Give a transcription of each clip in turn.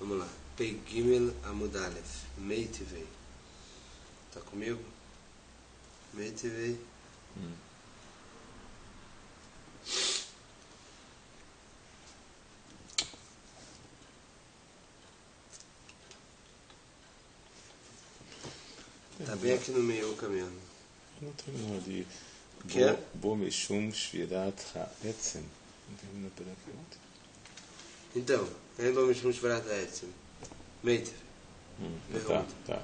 Vamos lá. Pei Gimel Amud Aleph. Meitivei. Tá comigo? Meitivei. Tá bem aqui no meio o caminho. Não terminou ali. Que é? Bo Mishum Shvirat Ha'etzem. Não terminou por aqui ontem? Então, ainda vamos mostrar a Etzem. Meitivei. Tá.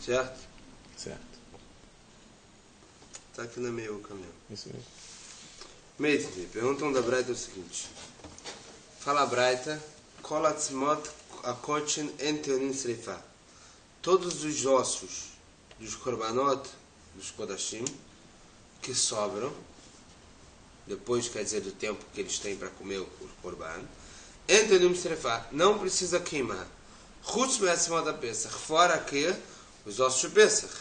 Certo? Certo. Tá aqui no meio o caminho. Isso mesmo. Meitivei. Perguntam da Braita o seguinte. Fala a Braita. Kolatzmot akotchen enteonim sreifá. Todos os ossos dos korbanot, dos kodashim, que sobram, depois, quer dizer, do tempo que eles têm para comer o korban, enteonim sreifá, não precisa queimar. Chutz me'atzmot ha-pesach, fora que os ossos de Pesach.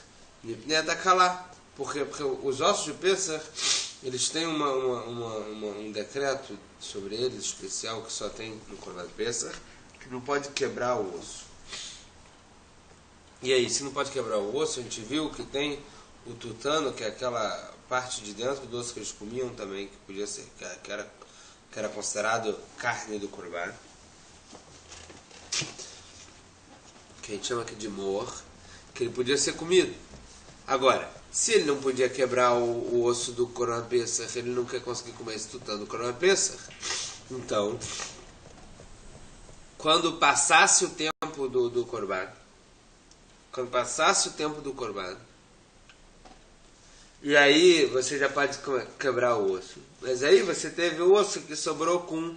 Nipnei dakalá. Porque os ossos de Pesach, eles têm um decreto sobre eles, especial, que só tem no Korban de Pesach, que não pode quebrar o osso. E aí, se não pode quebrar o osso, a gente viu que tem o tutano, que é aquela parte de dentro do osso que eles comiam também, que podia ser, que era considerado carne do Korban, que a gente chama aqui de mor, que ele podia ser comido. Agora, se ele não podia quebrar o osso do Korban Pesach, ele não quer conseguir comer esse tutano do Korban Pesach, então, quando passasse o tempo do Korban, e aí você já pode quebrar o osso. Mas aí você teve o osso que sobrou com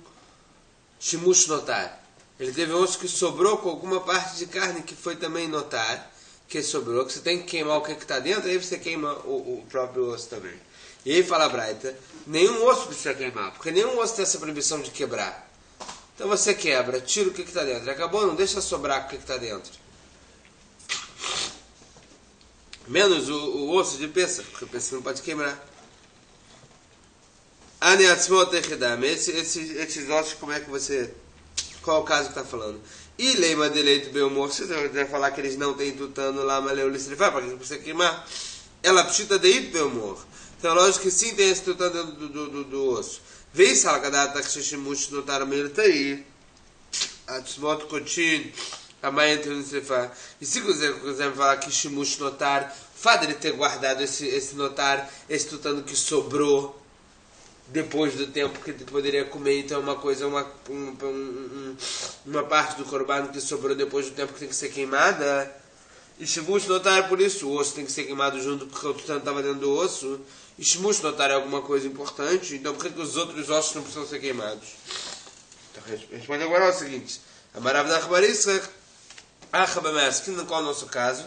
shimush notar. Ele teve um osso que sobrou com alguma parte de carne que foi também notar, que sobrou, que você tem que queimar o que está dentro, aí você queima o próprio osso também. E aí fala a Braita, nenhum osso precisa queimar, porque nenhum osso tem essa proibição de quebrar. Então você quebra, tira o que está dentro. Acabou, não deixa sobrar o que está dentro. Menos o osso de Pesach, porque o Pesach não pode quebrar. Esses ossos, como é que você... Qual é o caso que está falando? E leima deleito beumor, você vai falar que eles não têm tutano lá, mas leulistrifá, para que não precisa queimar. Ela precisa de ir beumor. Então, lógico que sim, tem esse tutano dentro do osso. Vem salgadata que xiximux notaram aí. Atzmot kotin. E se quiser falar que shimush notar, o fato de ele ter guardado esse notar, esse tutano que sobrou depois do tempo que ele poderia comer, então uma coisa, uma parte do korban que sobrou depois do tempo que tem que ser queimada. E shimush notar, por isso o osso tem que ser queimado junto, porque o tutano estava dentro do osso. E shimush notar é alguma coisa importante, então por que os outros ossos não precisam ser queimados? Então responde agora o seguinte: Amarav Nachbarissa que qual é o nosso caso?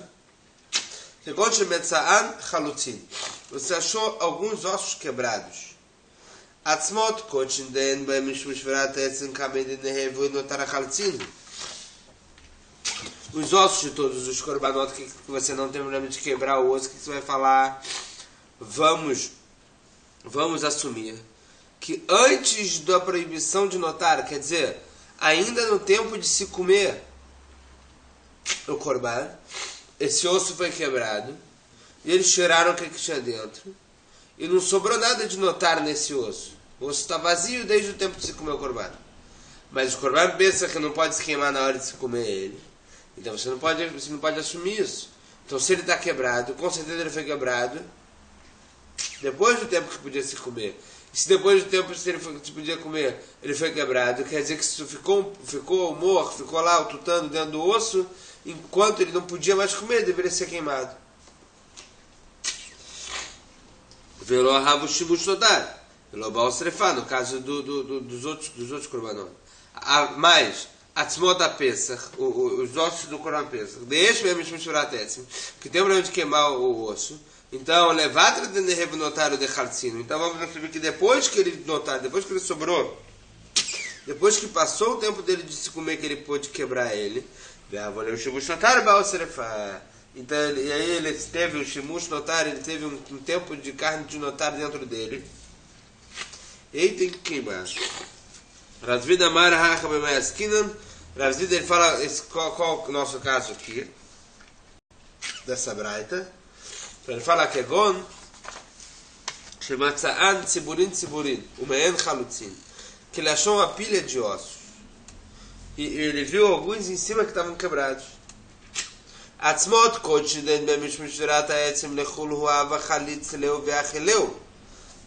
Você achou alguns ossos quebrados. Os ossos de todos os korbanot que você não tem problema de quebrar o osso, que você vai falar? Vamos assumir que antes da proibição de notar, quer dizer, ainda no tempo de se comer o korban, esse osso foi quebrado e eles tiraram o que tinha dentro e não sobrou nada de notar nesse osso. O osso está vazio desde o tempo de se comer o korban, mas o korban pensa que não pode se queimar na hora de se comer ele, então você não pode assumir isso. Então se ele está quebrado, com certeza ele foi quebrado depois do tempo que podia se comer. E se depois do tempo que se podia comer ele foi quebrado, quer dizer que isso ficou lá o tutano dentro do osso, enquanto ele não podia mais comer, deveria ser queimado. Velo arravo shimush notar, velo baal srefá, no caso dos outros korbanot. Mas atzmot ha-pesach, os ossos do korban pesach, deixa mesmo mishmurat etzim, que tem o problema de queimar o osso. Então, levatra de notário de Hartzino. Então, vamos perceber que depois que ele notar, depois que ele sobrou, depois que passou o tempo dele de se comer, que ele pôde quebrar ele, então, e aí ele teve o shimush notar, ele teve um tempo de carne de notar dentro dele. E aí tem que queimar. Rav Zida, ele fala qual é o nosso caso aqui, dessa braita. Ele fala que é gon, Shematzaan tziburin tziburin, ume'en chalutzin, que ele achou uma pilha de ossos. E ele viu alguns em cima que estavam quebrados. Atzmot kodesh den mishmurat ha'etzim lechul hu'ava chalitz leu ve'acheleu,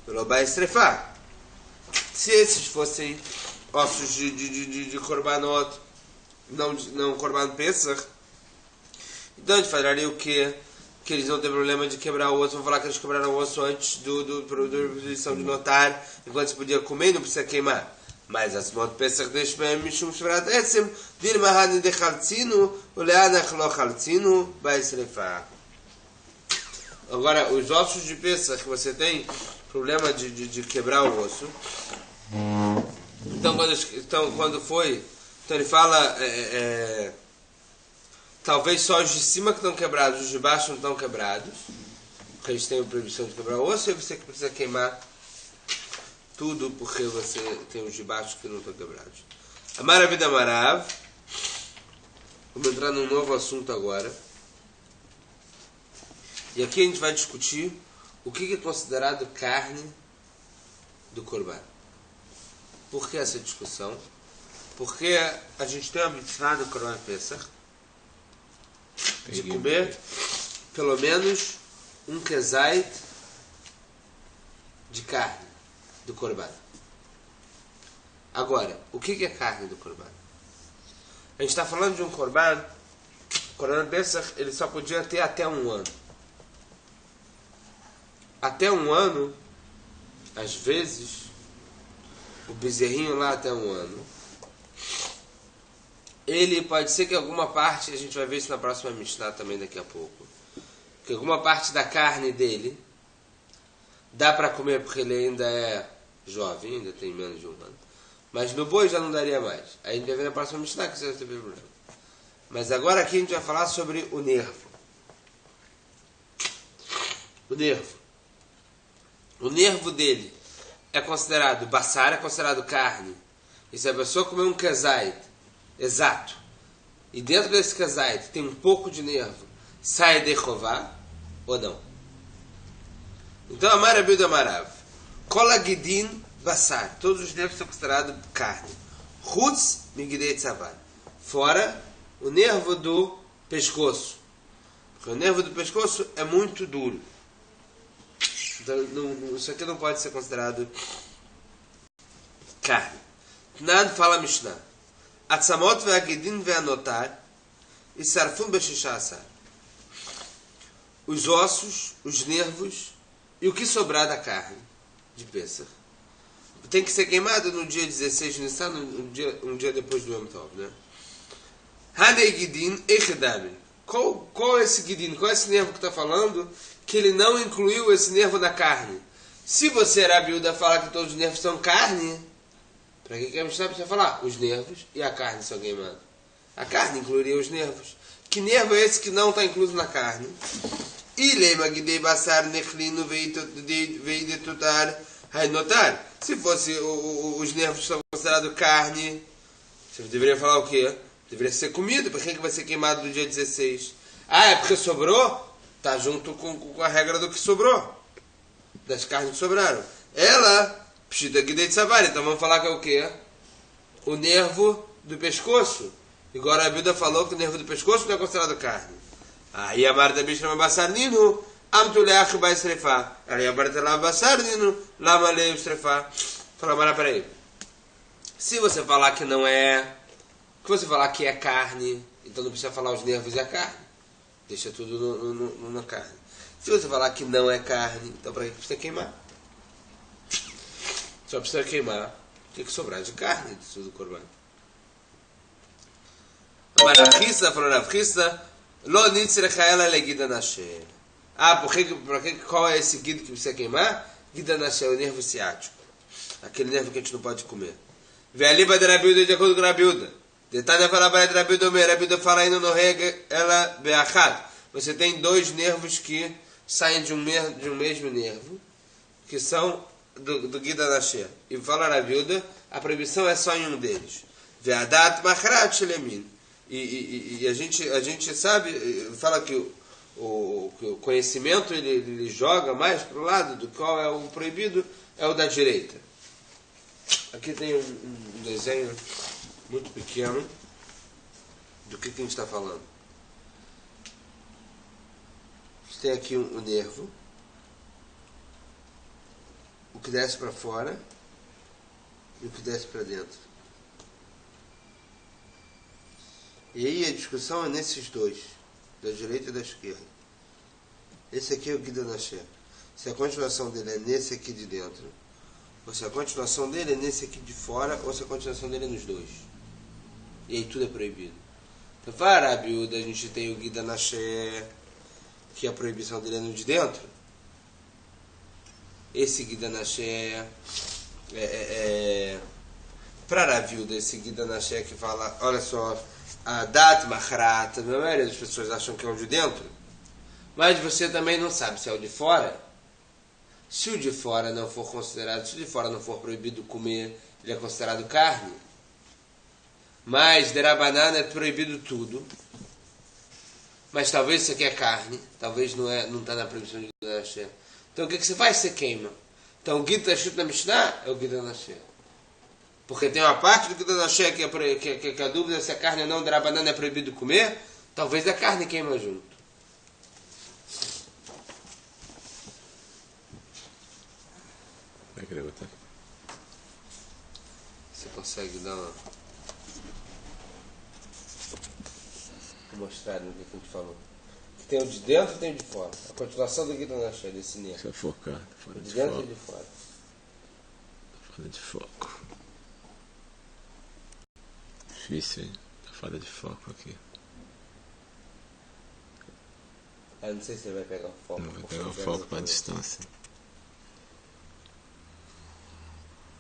velo ba'esrefa. Se esses fossem ossos de korbanot, não korban pesach, então a gente falaria o quê? Que eles não têm problema de quebrar o osso. Vão falar que eles quebraram o osso antes da proibição de notar, enquanto se podia comer e não precisa queimar. Mas as motos pesach deixam mishum shvarat etzem dir mahani de chaltzinu uleanach lo chaltzinu ba'esrefa. Agora, os ossos de pesach que você tem problema de quebrar o osso. Então quando ele fala talvez só os de cima que estão quebrados, os de baixo não estão quebrados, porque eles têm a proibição de quebrar o osso, e você precisa queimar tudo porque você tem os de baixo que não estão quebrados. Amar a vida Amarav. Vamos entrar num novo assunto agora. E aqui a gente vai discutir o que é considerado carne do Corban. Por que essa discussão? Porque a gente tem a mitzvah do Corban Pesach de comer pelo menos um kezait de carne do Corban. Agora, o que é carne do Corban? A gente está falando de um Corban. O Corban Pesach ele só podia ter até um ano. Até um ano, às vezes, o bezerrinho lá até um ano, ele pode ser que alguma parte, a gente vai ver isso na próxima Mishnah também daqui a pouco, que alguma parte da carne dele dá para comer porque ele ainda é jovem, ainda tem menos de um ano. Mas no boi já não daria mais. Aí a gente vai ver na próxima Mishnah que isso vai ter problema. Mas agora aqui a gente vai falar sobre o nervo. O nervo. O nervo dele é considerado bassar, é considerado carne. E se a pessoa comer um kezait exato, e dentro desse kezait tem um pouco de nervo, sai de chová ou não? Então, Amar Abiud Amarav, Kol Agidin Bassar, todos os nervos são considerados carne. Chutz Migdei Tzavar, fora o nervo do pescoço. Porque o nervo do pescoço é muito duro. Então, isso aqui não pode ser considerado carne. Nan fala Mishnah. Atzamot ve'agidin ve'anotar e sarfum b'shishasar. Os ossos, os nervos e o que sobrar da carne de Pesach tem que ser queimado no dia 16 de Nissan, um dia depois do Yom Tov, né? Hanei gidin echedami. Qual é esse gidin? Qual é esse nervo que está falando? Que ele não incluiu esse nervo na carne. Se você, Rabi Uda, fala que todos os nervos são carne, para que a Mishnah precisa falar? Os nervos e a carne são queimados. A carne incluiria os nervos. Que nervo é esse que não está incluso na carne? Se fosse os nervos que são considerados carne, você deveria falar o quê? Deveria ser comido. Por que vai ser queimado no dia 16? Ah, é porque sobrou? Está junto com a regra do que sobrou. Das carnes que sobraram. Ela, pshita gidei tzavar. Então vamos falar que é o quê? O nervo do pescoço. Agora a Bíblia falou que o nervo do pescoço não é considerado carne. Aí a Marta Bishra Bassar Nino, Amtuleach Baisrefa. Aí a Marta lá Bassar Nino, Lama Leu Srefa. Fala, Mara, peraí. Se você falar que não é, se você falar que é carne, então não precisa falar os nervos e a carne. Deixa tudo na carne. Se você falar que não é carne, então para que precisa queimar? Só precisa queimar o que sobrar de carne do corban. Agora, a Rissa falou na Rissa, Lo nitzrecha ela legida nashe. Qual é esse guido que precisa queimar? Gida nashe é o nervo ciático. Aquele nervo que a gente não pode comer. Vê ali para Rabiuda de acordo com Rabiuda. Detalhe fala para Rabiuda, Rabiuda fala ainda no rega ela beachat. Você tem dois nervos que saem de um mesmo nervo, que são do Gida Nasher. E fala Rabiuda, a proibição é só em um deles. Ve'adat machrat shelemin. E a gente sabe, fala que o conhecimento ele joga mais para o lado do qual é o proibido, é o da direita. Aqui tem um desenho muito pequeno do que a gente está falando. A gente tem aqui um nervo, o que desce para fora e o que desce para dentro. E aí a discussão é nesses dois, da direita e da esquerda. Esse aqui é o Gida Nasher. Se a continuação dele é nesse aqui de dentro, ou se a continuação dele é nesse aqui de fora, ou se a continuação dele é nos dois. E aí tudo é proibido. Então, para a Biúda, a gente tem o Gida Nasher, que a proibição dele é no de dentro. Esse Gida Nasher para a Biúda, esse Gida Nasher que fala, olha só, a Dat Machrat, a maioria das pessoas acham que é o de dentro, mas você também não sabe se é o de fora. Se o de fora não for considerado, se o de fora não for proibido comer, ele é considerado carne. Mas derabanan é proibido tudo. Mas talvez isso aqui é carne, talvez não está na proibição de Gida Nasher. Então o que você faz? Você queima. Então o Gida Nasher na Mishnah é o Gida Nasher. Porque tem uma parte do Gida Nasher que a dúvida é se a carne ou não, derabanan é proibido comer, talvez a carne queima junto. Você consegue dar uma mostrar no que a gente falou? Tem o de dentro e tem o de fora. A continuação do Gida Nasher, desse nervo. Deixa eu focar. O de dentro e o de fora. Falta de foco. Difícil, hein? Tá falta de foco aqui. Não sei se ele vai pegar o foco. Não vai pegar o foco para a distância.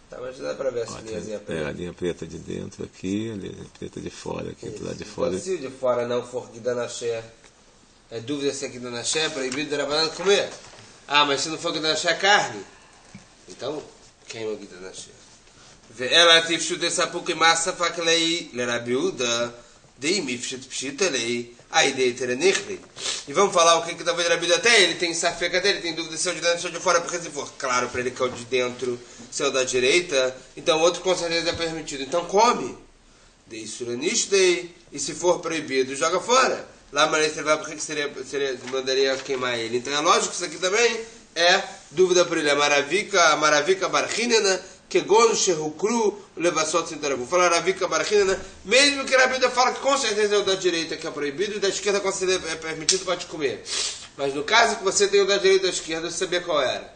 Tá, mas dá pra ver essa linhazinha preta. A linha preta de dentro aqui, a linha preta de fora aqui, do lado de fora. Então, se o de fora não for Gida Nasher, é dúvida se é Gida Nasher, é proibido derabanan comer. Ah, mas se não for Gida Nasher, é carne. Então, queima o Gida Nasher. Ve'ela tifshut esapuk massa faklei lerabiuda dei mifshut pshitelei aidei terenichli. E vamos falar o que talvez Rabiuda até ele tem safeca até ele tem dúvida se é o de dentro ou de fora, porque se for claro para ele que é o de dentro, se é o da direita, então o outro com certeza é permitido. Então come. Dei suranishdei, e se for proibido, joga fora. Lá mas ele vai porque mandaria queimar ele. Então é lógico que isso aqui também é dúvida por ele. A maravika barchinena que gon shehukru levassot sintaravu. Fala Ravika barchinena, mesmo que a Rabiuda fala que com certeza é o da direita que é proibido e da esquerda com certeza é permitido, pode comer. Mas no caso que você tem o da direita e da esquerda, você sabia qual era.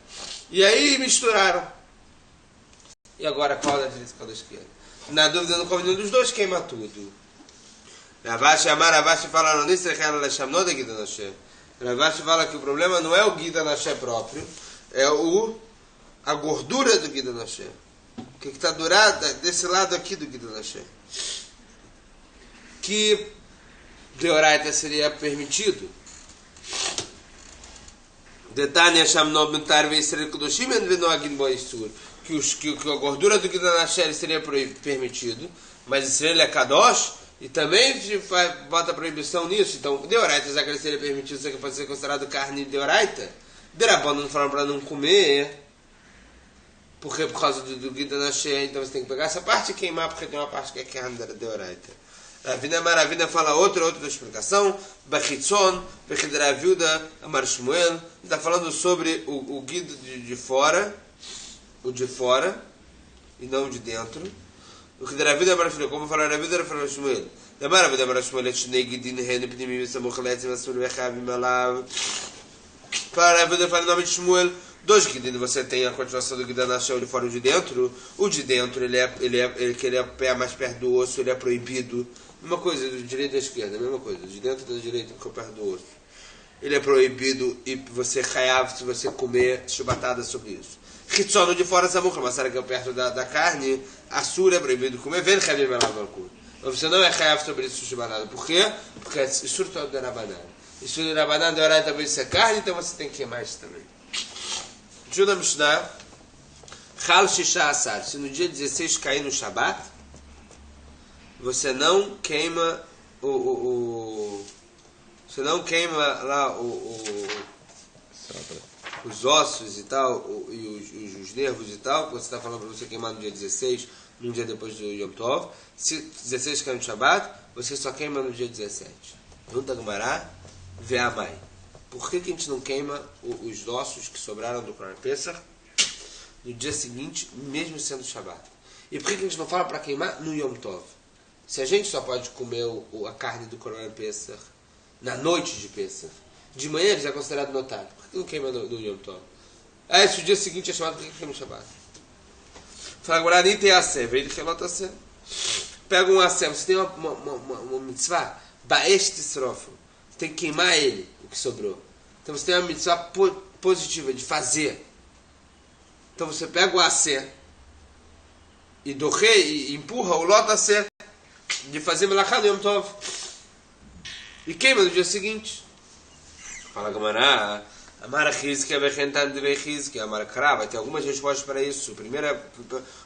E aí misturaram. E agora qual é da direita e qual é da esquerda? Na dúvida não come nenhum dos dois, queima tudo. Ravashi fala no Ravashi fala que o problema não é o Gida Nasher próprio, é a gordura do Gida Nasher. O que está dourado desse lado aqui do Gida Nasher. Que deoraita seria permitido. Detania Shamnob Mutar Veisrael Kudoshim Envenoagin Boisur. Que a gordura do Gida Nasher seria permitido, mas Israel é Kadosh, e também bota proibição nisso. Então, deoraita, já que ele seria permitido, isso aqui pode ser considerado carne deoraita. Derabon não falaram para não comer, porque por causa do Gida Nasher, então você tem que pegar essa parte e queimar, porque tem uma parte que é carne deoraita. Ravina Maravina fala outra explicação. Bachitzon, Bechideraviuda, Amar Shmuel, está falando sobre o Gida de fora, o de fora, e não o de dentro. O que da vida é maravilhoso, como falar a vida era falar Shmuel. Da maravilha para Shmuel é Shnei Gidin Hen Pnimim Samuchlet Masur Vechavim Alav. Para a vida fala em nome de Shmuel, dois Gidin você tem a continuação do Gida Nasher de fora e o de dentro. O de dentro ele é mais perto do osso, ele é proibido. Mesma coisa do direito e da esquerda, mesma coisa. De dentro e da direita ficou perto do osso. Ele é proibido e você chayav se você comer chubatada sobre isso. Hitsono de fora Samuch, mas será que é perto da carne? Assur é proibido comer, vem Chavim Alav. Você não é chayav sobre isso chubatada. Por quê? Porque é surto de Rabanan. Isso de Rabanan de horário também isso é carne, então você tem que queimar isso também. Juda Mishnah, Chal Shisha Asar, se no dia 16 cair no Shabat, você não queima você não queima lá os ossos e tal, e os nervos e tal, que você está falando para você queimar no dia 16, num dia depois do Yom Tov. Se 16 cai no Shabbat, você só queima no dia 17. Pergunta Gumará, Ve'amai. Por que a gente não queima os ossos que sobraram do Korban Pesach no dia seguinte, mesmo sendo Shabbat? E por que a gente não fala para queimar no Yom Tov? Se a gente só pode comer a carne do Korban Pesach na noite de Pesach, de manhã ele já é considerado notário. Por que não queima no Yom Tov? Se o dia seguinte é chamado, por que queima no Shabbat? Fala agora, nem tem assé, vem de relota assé. Pega um assé, você tem uma mitzvah, baesh tisrofo. Você tem que queimar ele, o que sobrou. Então você tem uma mitzvah positiva de fazer. Então você pega o assé e e empurra o lota assé de fazer melachá no Yom Tov e queima no dia seguinte. Fala Gamará, Amara Chizki, Abekentan de Chizki, Amara Krá, vai ter algumas respostas para isso. A primeira,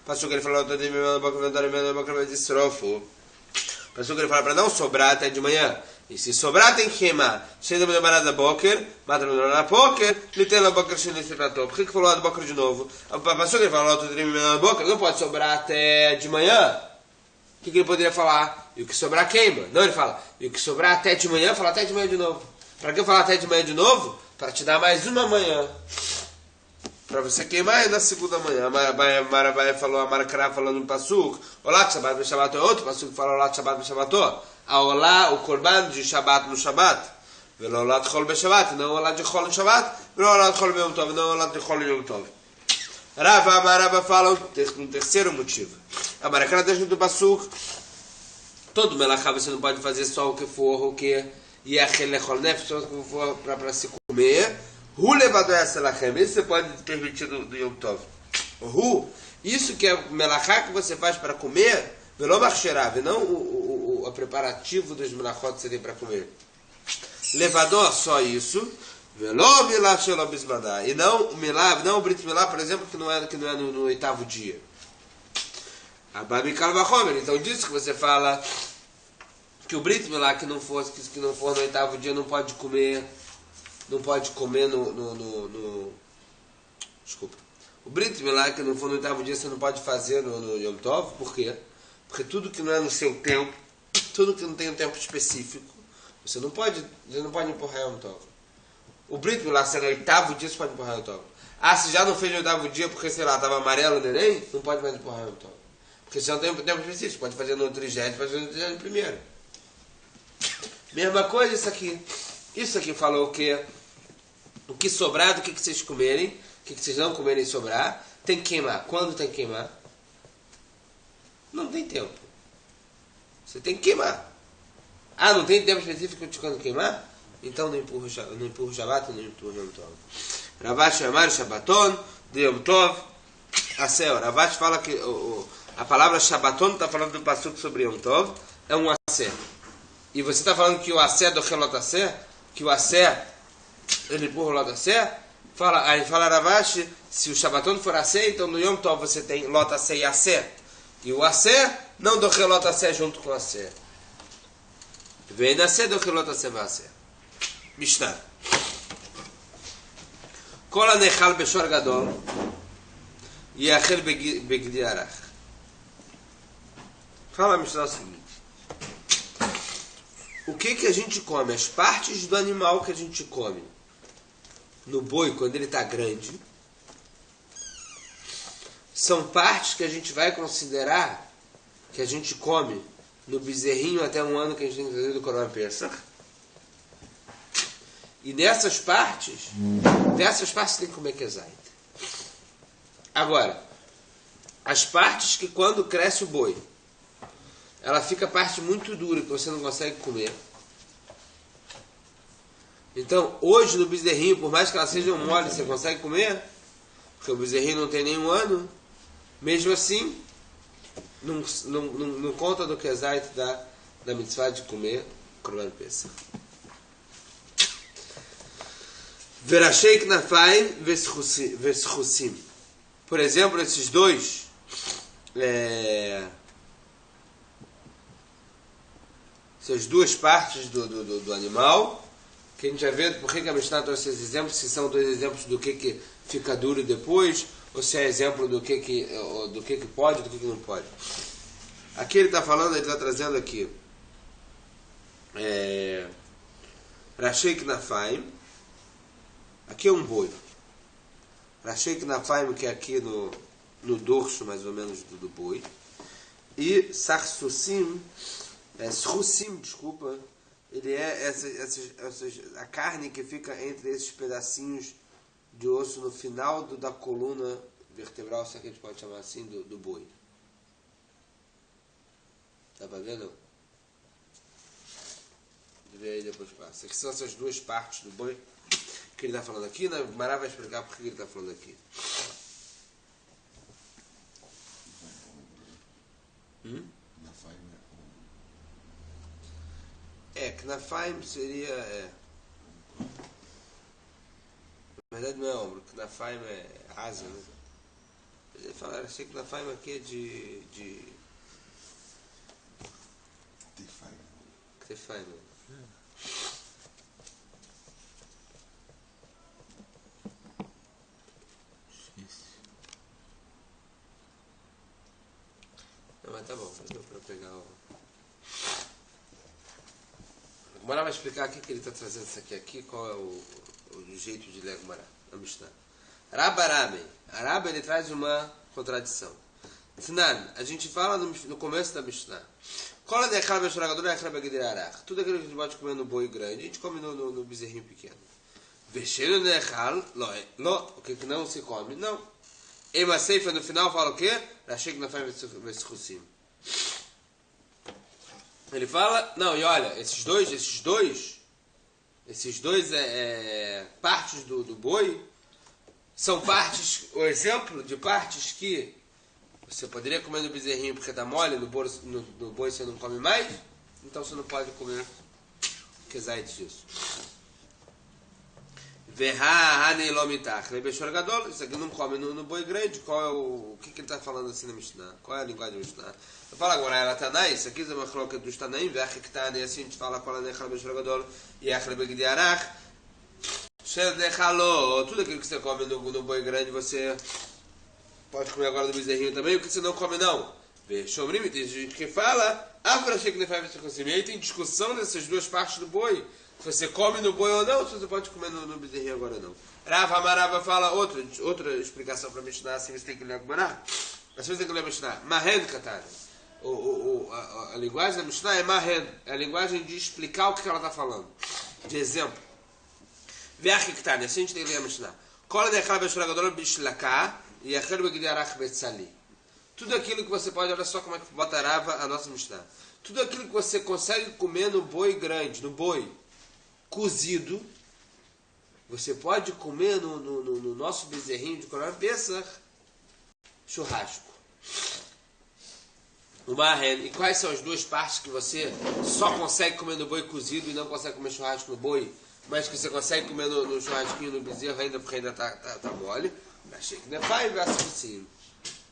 passou que ele falou, passou que ele fala para não sobrar até de manhã. E se sobrar tem que queimar. Chega da manhã da boker, mata na boker, ele tem na boker sem necessitato. Por que falou da boker de novo? Passou que ele falou da boker, não pode sobrar até de manhã. O que ele poderia falar? E o que sobrar queima. Não, ele fala, e o que sobrar até de manhã, fala até de manhã de novo. Para que eu falar até de manhã de novo? Para te dar mais uma manhã. Para você queimar na segunda manhã. A Marabai falou, a Maracará falando no Passuk. Olá, Shabbat Shabbat é outro. Passuk fala Olá, Shabbat Shabbat. A Olá, o Korban de Shabbat no Shabbat. Velo Olá de Chol be Shabbat. Não Olá de Chol no Shabbat. Velo Olá de Chol be Yom Tov. Não Olá de Chol no Yom Tov. Rava fala um terceiro motivo. A Maracará deixa no Passuk. Todo melachá você não pode fazer só o que for, o que... E aquele lechol nefesh, só o que for para se comer. Hu levado essa lachem. Isso você pode permitir do Yom Tov. Hu, isso que é melachá que você faz para comer, velo machsherav, não o preparativo dos melachot que você tem para comer. Levador, só isso. Velo milá shelo bismadá. E não o milá, não o brit milá, por exemplo, que não é no oitavo dia. Ababi kalvachomer. Então disso que você fala que o brit milá que não for no oitavo dia não pode comer desculpa. O brit milá que não for no oitavo dia você não pode fazer no Yom Tov. Por quê? Porque tudo que não é no seu tempo, tudo que não tem um tempo específico, você não pode empurrar Yom Tov. O brit milá, se é no oitavo dia, você pode empurrar Yom Tov. Se já não fez no oitavo dia porque, sei lá, estava amarelo o neném, não pode mais empurrar Yom Tov. Porque se não tem um tempo específico, pode fazer no 30º, pode fazer no 31º. Mesma coisa isso aqui. Isso aqui falou o que sobrar do que vocês comerem, o que vocês não comerem sobrar, tem que queimar. Quando tem que queimar? Não tem tempo. Você tem que queimar. Não tem tempo específico de quando queimar? Então não empurra o Shabbat, não empurra o Yom Tov. Ravash Amar Shabbaton de Yom Tov. Ravash fala que a palavra Shabbaton está falando do Passuk sobre Yom Tov, é um assé. E você está falando que o assé do Chelot assé, que o assé, ele empurra o lado assé? Aí fala Ravash, se o Shabbaton for assé, então no Yom Tov você tem Lot assé e assé. E o assé não do Chelot assé junto com o assé. Vem assé do Chelot assé vai assé. Mishnah. Kol anechal beshor gadol yachel begdi arach. Fala a Mishnah o seguinte. O que a gente come? As partes do animal que a gente come no boi, quando ele está grande, são partes que a gente vai considerar que a gente come no bezerrinho até um ano que a gente tem que fazer do Korban Pesach. E dessas partes tem que comer kezait. Agora, as partes que quando cresce o boi, ela fica a parte muito dura que você não consegue comer. Então, hoje no bezerrinho, por mais que ela seja mole, você consegue comer? Porque o bezerrinho não tem nenhum ano. Mesmo assim, não conta do kezait da mitzvah de comer Korban Pesach. Verashei knafaim veschusim. Por exemplo, esses dois essas duas partes do animal, que a gente vai ver por que a Mishnah trouxe esses exemplos, se são dois exemplos do que fica duro depois, ou se é exemplo do que pode, do que não pode. Aqui ele está falando, ele está trazendo aqui Rashei Knafaim, aqui é um boi. Rashei Knafaim, que é aqui no dorso, mais ou menos, do boi. E Sarsusim, Srusim, desculpa, ele é a carne que fica entre esses pedacinhos de osso no final da coluna vertebral, se é que a gente pode chamar assim, do boi. Dá pra ver, não? Vê aí depois passa. Aqui são essas duas partes do boi que ele está falando aqui. Na Mará vai explicar por que ele está falando aqui. Knafaim seria... Na verdade não é ombro, Knafaim é asa, né? Ele fala, achei que Knafaim aqui é de... Knafaim, né? Não, mas tá bom, deu pra pegar o... Agora vai explicar aqui que ele está trazendo isso aqui, qual é o jeito de ler Gumara, a Mishnah. Rabarame. Araba ele traz uma contradição. Tnan, a gente fala no começo da Mishnah. Cola de acaba choragadora acaba guidarach. Tudo aquilo que a gente pode comer no boi grande, a gente come no bezerrinho pequeno. Vexendo nechal, o que não se come, não. Ema Seifa no final fala o quê? Rashek na fame veschusim. Ele fala, não, e olha, esses dois partes do boi são partes, o exemplo de partes que você poderia comer no bezerrinho porque está mole, no boi você não come mais, então você não pode comer kezait disso. Isso aqui não come no boi grande. Qual é o que ele está falando assim na Mishnah? Qual é a linguagem da Mishnah? Eu falo agora, ela Tanai, isso aqui é uma coloca dos Tanaim, e assim a gente fala qual é o Beshorgadol e a Begdiarach. Tudo aquilo que você come no boi grande, você pode comer agora no bezerrinho também. O que você não come, não? Shomrim, tem gente que fala, e aí tem discussão nessas duas partes do boi. Se você come no boi ou não, se você pode comer no bezerrinho agora ou não. Rava Marava fala outra explicação para Mishnah, assim você tem que ler Gumara. Assim você tem que ler Mishnah. Mahen Katar. A linguagem da Mishnah é Mahen. É a linguagem de explicar o que ela está falando. De exemplo. Veach Katar. Assim a gente tem que ler a Mishnah. Kola de Achal Beshragadol Bishlaka e Achal Begdiarach Betzali. Tudo aquilo que você pode, olha só como é que bota Rava a nossa Mishnah. Tudo aquilo que você consegue comer no boi grande, no boi cozido, você pode comer no nosso bezerrinho de Korban Pesach, churrasco. E quais são as duas partes que você só consegue comer no boi cozido e não consegue comer churrasco no boi, mas que você consegue comer no churrasquinho no bezerro ainda porque ainda tá mole? Achei que não é pai,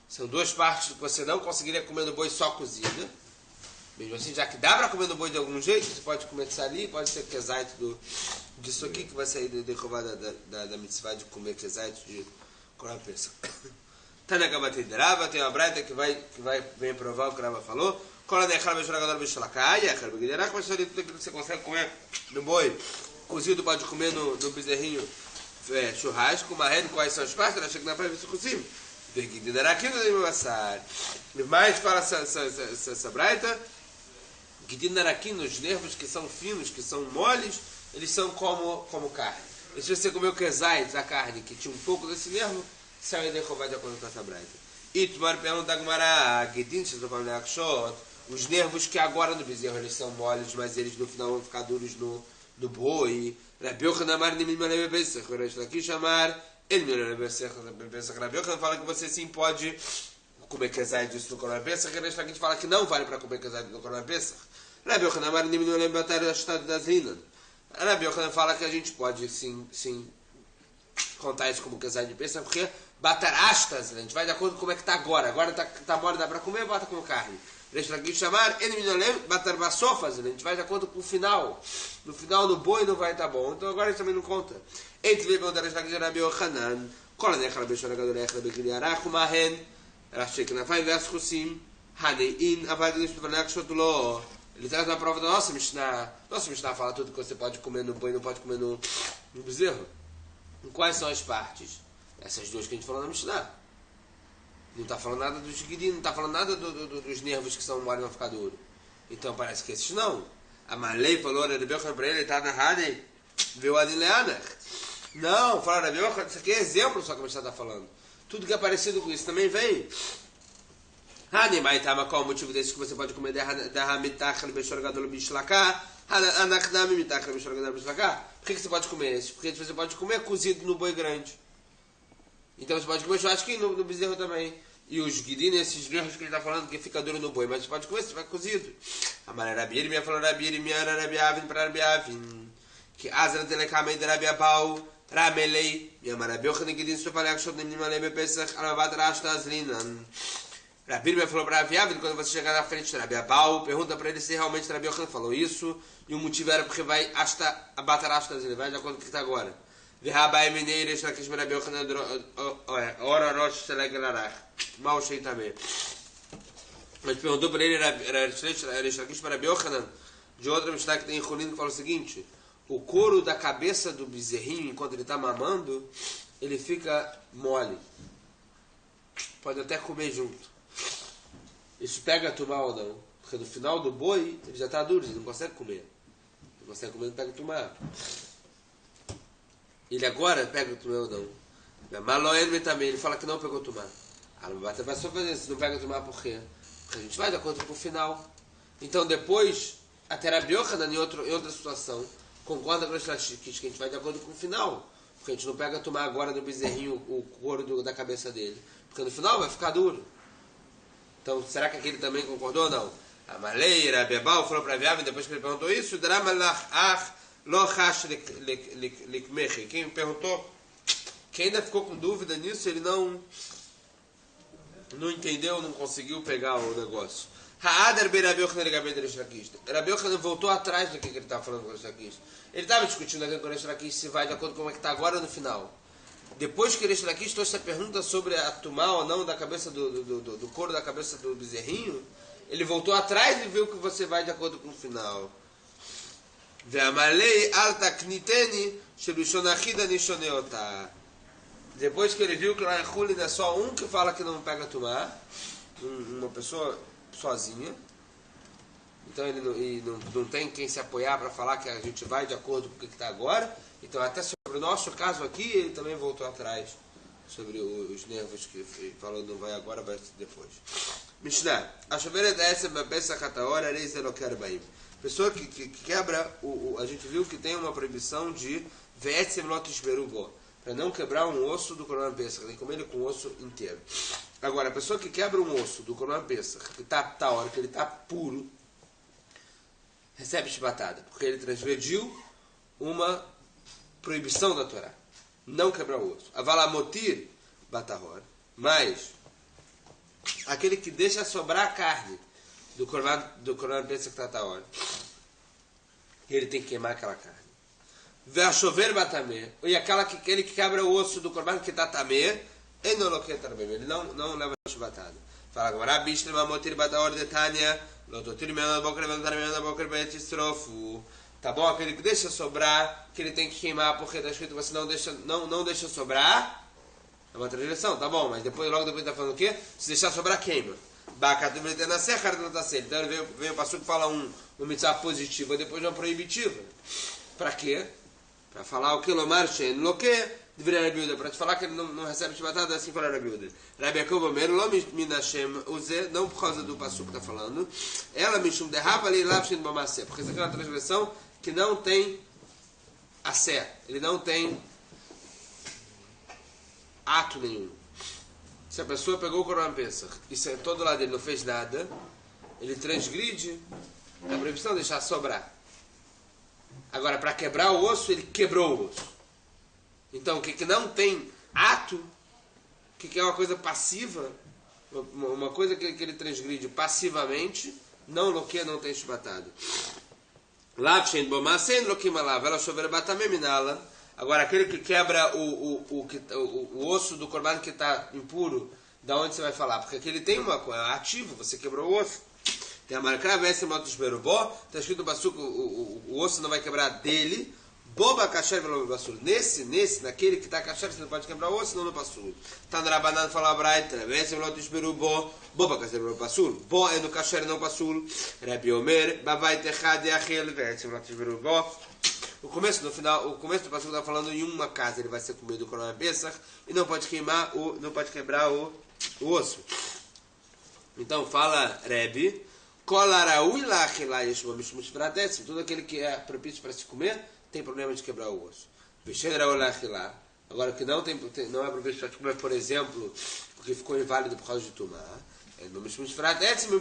são duas partes que você não conseguiria comer no boi só cozida. Mesmo assim, já que dá para comer no boi de algum jeito, você pode comer tzali, pode ser kezait disso aqui, que vai sair derrubada da mitzvah de comer kezait de Korban Pesach. Tanagamatei Rava, tem uma braita que vem provar o que o Rava falou. Cola de Echal Beshragador Bishlakaya, Echal Begdiarach, mas tudo aquilo que você consegue comer no boi cozido, pode comer no bezerrinho churrasco. Mahen, quais são as partes? Achei que não vai ver se consigo. Begdiarach, aqui no Massar. Mais fala essa braita. Gidinaraquim, os nervos que são finos, que são moles, eles são como carne. E se você comeu kezait, a carne que tinha um pouco desse nervo, saiu derrubado de acordo com essa braita. E Tumar pergunta a Gumara, os nervos que agora no bezerro eles são moles, mas eles no final vão ficar duros no boi. Rabi Yochanan fala que você sim pode comer kezait disso no Korban Pesach, que a gente fala que não vale para comer kezait no Korban Pesach. Rabi Yochanan Rabi Yochanan fala que a gente pode sim contar isso como kezait de Pesach, porque batarastas, a gente vai de acordo com como é que está agora. Agora tá mole, dá para comer, bota como carne. Reish Lakish chamar, ele me lembra, Batarbasofas, a gente vai de acordo com o final. No final, no boi não vai estar bom. Então agora ele também não conta. Entre veio perguntar Reish Lakish Rabi Yochanan, Kolanech Rabi Shoragadorech Rabi Kiliarach, Umahen, Rashek Nafai Veskusim, Hanein, Avadish Vanak Shotulo. Ele traz uma prova da nossa Mishnah. Nossa Mishnah fala tudo que você pode comer no boi e não pode comer no bezerro. E quais são as partes? Essas duas que a gente falou na Mishnah. Não está falando nada dos guidim, não está falando nada dos nervos que são moles vão ficar duro. Então parece que esses não. A Malei falou, a Rebbe Yochanan para ele, está na Hanei, viu a Dileana. Não, falaram, Rebbe Yochanan, isso aqui é exemplo só que a Mishnah está falando. Tudo que é parecido com isso também vem. Hanei, mas qual o motivo desse que você pode comer da Hamitach, Rebbe Shorgadol Bishlaká, Anachnami Mitach, Rebbe Shorgadol Bishlaká? Por que você pode comer esse? Porque você pode comer cozido no boi grande. Então você pode comer churrasquinho no bezerro também. E os guidines, esses nervos que ele está falando que fica duro no boi, mas você pode comer, você vai cozido. A Maria Rabi me falou Rabi me era Rabi Avin para Rabi Avin. Que Azra Telekamei de Rabi Abau, Ramelei, minha Marabi Yochanan guidin Sofalek Shotnim Nimalei Bepesach, Alabat Rashta Azlinan. Rabi me falou para Rabi Avin, quando você chegar na frente de Rabi Abau, pergunta para ele se realmente Rabi Yochanan falou isso. E o motivo era porque vai hasta Abat Rashta Azlinan, vai de acordo com o que está agora. V'habai minei Reish Lakish Rabi Yochanan ora rosh seleglarach mal shei também. Mas perguntou para ele Reish Lakish Rabi Yochanan de outra Mishnah que tem em Chulin que fala o seguinte: o couro da cabeça do bezerrinho enquanto ele está mamando ele fica mole, pode até comer junto. Isso pega a tumá ou não? Porque no final do boi ele já está duro, ele não consegue comer. Não consegue comer, não pega a tumá. Ele agora pega o tumá ou não? Maloen também, ele fala que não pegou o tumá. Alabata vai só fazer isso, não pega o tumá por quê? Porque a gente vai de acordo com o final. Então depois, até Rabi Yochanan em outra situação, concorda com o Reish Lakish que a gente vai de acordo com o final. Porque a gente não pega o tumá agora do bezerrinho, o couro da cabeça dele. Porque no final vai ficar duro. Então será que aquele também concordou ou não? A Malei, Rabi Abau falou para Rabi Avin, depois que ele perguntou isso, quem perguntou, quem ainda ficou com dúvida nisso, ele não entendeu, não conseguiu pegar o negócio. Rabi Yochanan voltou atrás do que ele estava falando com o Reish Lakish. Ele estava discutindo aqui com o Reish Lakish se vai de acordo com como é que está agora no final. Depois que o Reish Lakish trouxe a pergunta sobre a tumá ou não da cabeça do couro da cabeça do bezerrinho, ele voltou atrás e viu que você vai de acordo com o final. Depois que ele viu que lá em Chulin é só um que fala que não pega tumá, uma pessoa sozinha, então ele não tem quem se apoiar para falar que a gente vai de acordo com o que está agora. Então até sobre o nosso caso aqui ele também voltou atrás sobre os nervos que falou não vai agora, vai depois. Mishnah, a chover dessa bebeça cataora reis eloquer baim. Pessoa que quebra, a gente viu que tem uma proibição de ve'etzem lotish berubo, para não quebrar um osso do Corban Pesach, tem que comer ele com o osso inteiro. Agora, a pessoa que quebra um osso do Corban Pesach, que está a hora que ele está puro, recebe chibatada, porque ele transgrediu uma proibição da Torá, não quebrar o osso. Avalamotir batahor, mas aquele que deixa sobrar a carne do Corban Pesach que está a hora, ele tem que queimar aquela carne. Vê chover batamê, e aquele que quebra o osso do Corban que está tamê, ele não leva chibatada. Fala agora, bicho, mamotir batahor de Tânia, lototir menos boker, menos boker, betistrofu. Tá bom? Aquele que deixa sobrar, que ele tem que queimar, porque está escrito você não deixa sobrar, é uma transgressão, tá bom? Mas logo depois está falando o quê? Se deixar sobrar, queima. Então ele vem o pastor que fala uma mitzvah positiva e depois uma proibitiva. Para quê? Para falar o que Lomar Shen Loque deveria Rabi Yehuda, para te falar que ele não recebe chibatada, assim fala Rabi Yehuda. Rabi Akiva Omer Lo Minashem Uze, não por causa do pastor que está falando, ela Mishum Derrapa Ali Lavshin Bamasé, porque isso aqui é uma transgressão que não tem assé, ele não tem ato nenhum. Se a pessoa pegou o Corban Pesach e sentou do lado dele e não fez nada, ele transgride a proibição de deixar sobrar. Agora, para quebrar o osso, ele quebrou o osso. Então, o que não tem ato, o que é uma coisa passiva, uma coisa que ele transgride passivamente, não loquia, não tem chubatado. Agora, aquele que quebra o osso do corban que está impuro, da onde você vai falar? Porque aqui ele tem uma coisa, ativo, você quebrou o osso. Tem a marca, está escrito no Bassuco, o osso não vai quebrar dele. Boba kasher velo basul. Naquele que está kasher, você não pode quebrar o osso, senão no basul. Tá no Rabanan fala braita, esse velo tishberu bo, boba kasher velo basul. Bo é no kasher não basul. Rabi Omer, babay techad yachel, esse velo tishberu bo. O começo do basul está falando em uma casa, ele vai ser comido do Corban Pesach e não pode quebrar o osso. Então fala Rabi, tudo aquele que é propício para se comer tem problema de quebrar o osso. Agora, que não é propício para se comer, por exemplo, porque ficou inválido por causa de tumá,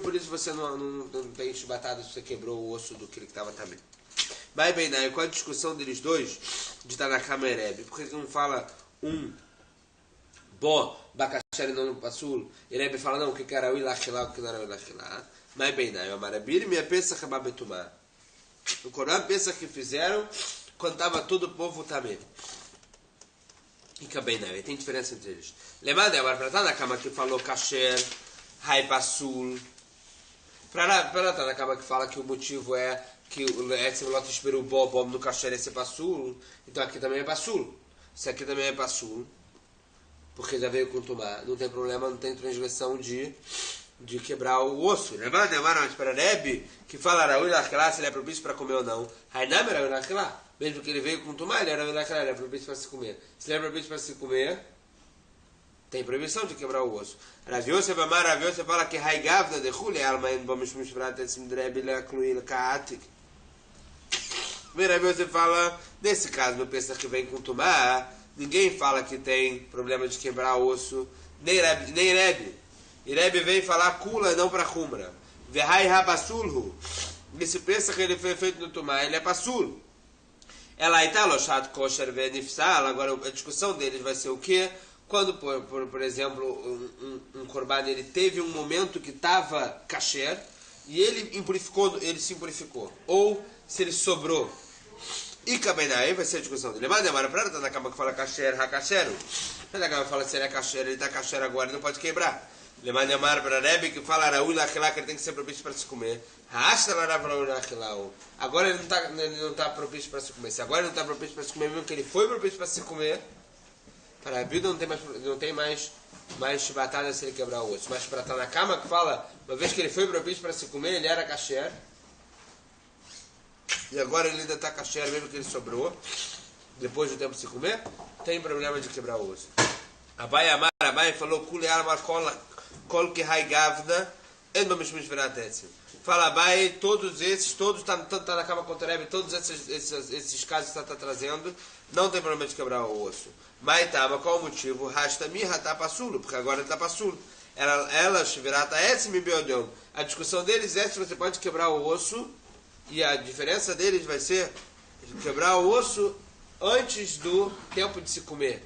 por isso você não tem chubatado se você quebrou o osso do que ele estava também. Mas bem, qual a discussão deles dois de Tanakama e Rebbe? Por que não fala Bo, Bakasher e não Pasul? E Rebbe fala, não, o que era o Ilachilá, o que não era o Ilachilá. Mas bem, o Amarabir, minha pensa acabar betumá. O Corban pensa que fizeram quando estava todo o povo também. E que bem, tem diferença entre eles. Lembra agora para Tanakama que falou Kasher, Hai Pasul. Para Tanakama que fala que o motivo é que o Etzemlot esperou o Bob no Kasher esse Pasul. Então aqui também é Pasul. Isso aqui também é Pasul. Porque já veio com Tumá. Não tem problema, não tem transgressão de quebrar o osso. Lembra? Mas para Rebbe, que fala Raúl Lachilá, se ele é propício para comer ou não. Hainam era Raúl Lachilá. Mesmo que ele veio com Tumá, ele era Raúl Lachilá, ele é propício para se comer. Se ele é propício para se comer, tem proibição de quebrar o osso. Rav Yosef fala que Haigavna de Chule, Alma em Bomishmush Vrat Etzim Rebbe Lekluil Kaatik. Rav Yosef fala, nesse caso, no Pesach que vem com Tumá, ninguém fala que tem problema de quebrar o osso, nem Rebbe. E Rebbe vem falar Kula, não para Humra. Vehai Habasulhu. Esse Pesach que ele foi feito no Tumá, ele é Pasul. Ela está lochat kosher venifsal. Agora a discussão deles vai ser o quê? Quando, por exemplo, um Corban ele teve um momento que estava kasher e ele se impurificou. Ou se ele sobrou. E Kabenai vai ser a discussão dele. Mas demora para na cama que fala kasher, hakasheru. Na cama que fala se ele é kasher, ele está kasher agora, ele não pode quebrar. Lemar demar para Rebbe que fala Raúl Lachilá, que ele tem que ser propício para se comer. Agora ele não está propício para se comer. Se agora ele não está propício para se comer, mesmo que ele foi propício para se comer, para a Bíblia não tem mais chibatada se ele quebrar o osso. Mas para estar na cama que fala, uma vez que ele foi propício para se comer, ele era kasher. E agora ele ainda está kasher, mesmo que ele sobrou, depois do tempo de se comer, tem problema de quebrar o osso. Abai falou, Kule Alma Kol que Haigavna, Enbamishmish Veratetsim. Fala Abai, todos tá na cama contra Rebbe, todos esses casos que está trazendo, não tem problema de quebrar o osso. Mas qual o motivo? Rasta Miha tá passulo, porque agora ele está passulo. Ela Shiverata Etsim Biodion. A discussão deles é se você pode quebrar o osso, e a diferença deles vai ser quebrar o osso antes do tempo de se comer.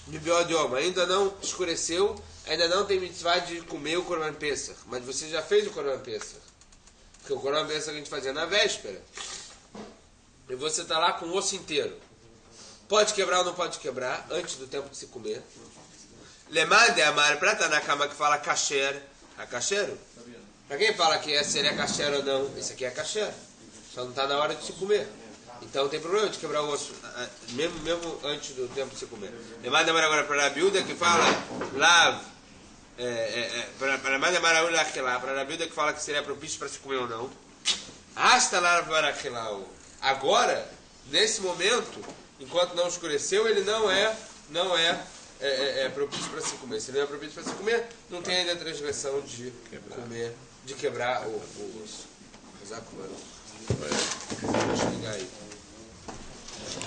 Biodioma, ainda não escureceu, ainda não tem mitzvah de comer o Corban Pesach, mas você já fez o Corban Pesach. Porque o Corban Pesach a gente fazia na véspera. E você está lá com o osso inteiro. Pode quebrar ou não pode quebrar antes do tempo de se comer. Lemande amar prata na cama que fala kasher, a kasheru. Para quem fala que se ele é kasher ou não, esse aqui é kasher. Só não está na hora de se comer. Então tem problema de quebrar o osso, mesmo antes do tempo de se comer. Lemande amar agora para a Biúda que fala lav. Para a Biúda que fala que seria propício para se comer ou não. Hasta lá para agora, nesse momento, enquanto não escureceu, ele não é propício para se comer. Se ele não é propício para se comer, não tem ainda a transgressão de quebrar o osso. Deixa eu ligar aí.